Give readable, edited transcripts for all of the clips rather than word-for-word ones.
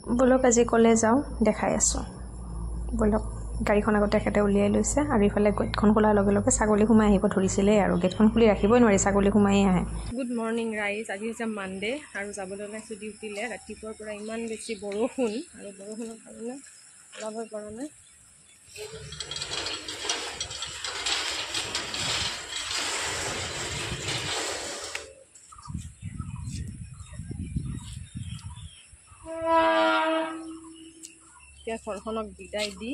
বলক আজি কলে যাওঁ দেখাই আছোঁ বলক গাড়ীখন আগতে এখেতে উলিয়াই লৈছে আৰু ইফালে গেটখন খোলাৰ লগে লগে ছাগলী সোমাই আহিব ধৰিছিলেই আৰু গেটখন খুলি ৰাখিবই নোৱাৰি ছাগলী সোমাই আহে গুড মৰ্ণিং ৰাইজ আজি হৈছে মানডে আৰু যাবলৈ ওলাইছোঁ ডিউটিলৈ ৰাতিপুৱাৰ পৰা ইমান বেছি বৰষুণ আৰু বৰষুণৰ কাৰণে ওলাবই পৰা নাই এতিয়া ঘৰখনক বিদায় দি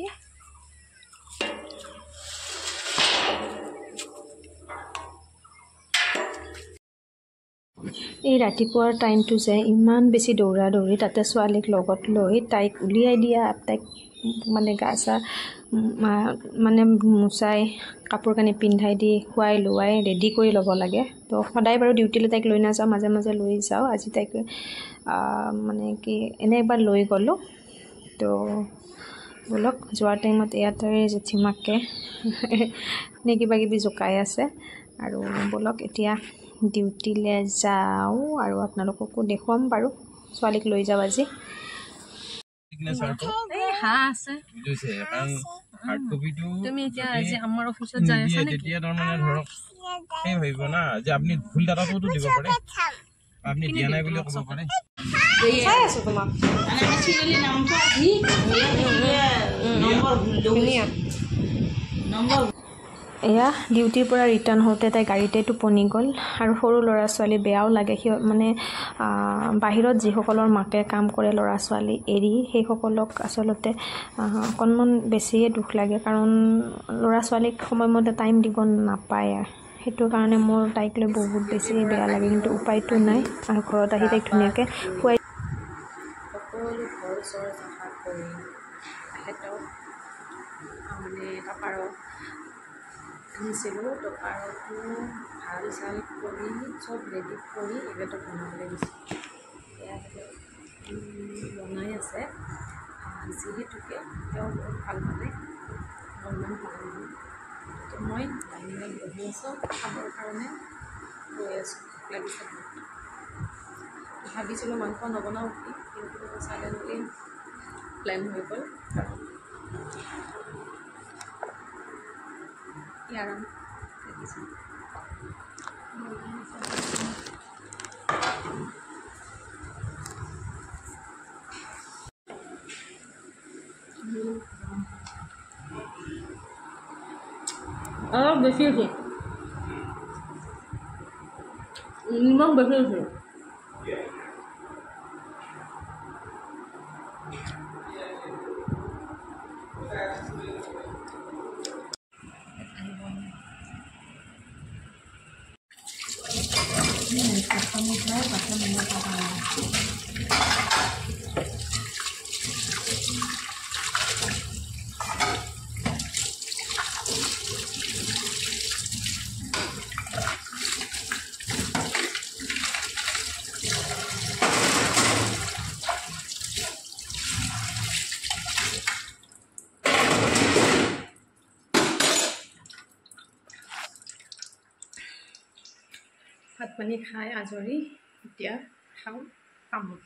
এই ৰাতিপুৱাৰ টাইমটো যে ইমান বেছি দৌৰা দৌৰি তাতে ছোৱালীক লগত লৈ তাইক উলিয়াই দিয়া তাইক মানে গা চা মানে মুচাই কাপোৰ কানি পিন্ধাই দি খুৱাই লোৱাই ৰেডি কৰি ল'ব লাগে তো সদায় বাৰু ডিউটিলৈ তাইক লৈ নাযাওঁ মাজে মাজে লৈ যাওঁ আজি তাইক মানে কি এনে একবাৰ লৈ গ'লোঁ তো বলক যোৱাৰ টাইমত ইয়াতে জেঠীমাকে নে কিবা কিবি জোকাই আছে আৰু বলক এতিয়া ডিউটিলৈ যাওঁ আৰু আপোনালোককো দেখুৱাম বাৰু ছোৱালীক লৈ যাওঁ আজি হাঁহ আছে হাৰ্ড কপিটো তুমি এতিয়া আজি আমাৰ অফিচত যাই আছা নেকি তেতিয়া তাৰমানে ধৰক এই ভাবিব না যে আপুনি ভুল ডাটাটোতো দিব পাৰে আপনি দিয়া নাই বুলি ক'ব পাৰে চাই আছো তোমাক আমি চিৰিয়েলি নামটো আহি নম্বৰ ভুল দিও নম্বৰ এয়া ডিউটিৰ পৰা ৰিটাৰ্ণ হওঁতে তাই গাড়ীতে টোপনি গ'ল আৰু সৰু ল'ৰা ছোৱালী বেয়াও লাগে মানে বাহিৰত যিসকলৰ মাকে কাম কৰে ল'ৰা ছোৱালী এৰি সেইসকলক আচলতে অকণমান বেছিয়ে দুখ লাগে কাৰণ ল'ৰা ছোৱালীক সময়মতে টাইম দিব নাপায় সেইটো কাৰণে মোৰ তাইক লৈ বহুত বেছি বেয়া লাগে কিন্তু উপায়টো নাই আৰু ঘৰত আহি তাইক ধুনীয়াকৈ খুৱাই সকলো ঘৰ চৰ চাফা কৰি তেখেতক মানে পাপাৰক আনিছিলোঁ তো পাৰটো ভাল চাল কৰি চব ৰেডি কৰি এখেতক বনাবলৈ দিছোঁ ইয়াতে বনাই আছে যিহেতুকে তেওঁ বহুত ভাল পালে অলপমান ভাল তো মই ডাইনিঙত বহি আছোঁ খাবৰ কাৰণে গৈ আছোঁ লাগিছে ভাবিছিলোঁ মাংস নবনাওঁ কি কিন্তু ছাডেনলি প্লেন হৈ গ'ল আৰাম লাগিছে অলপ বেছি হৈছে নিমখ বেছি হৈছে ভাত পানী খাই আজৰি এতিয়া খাওঁ কামত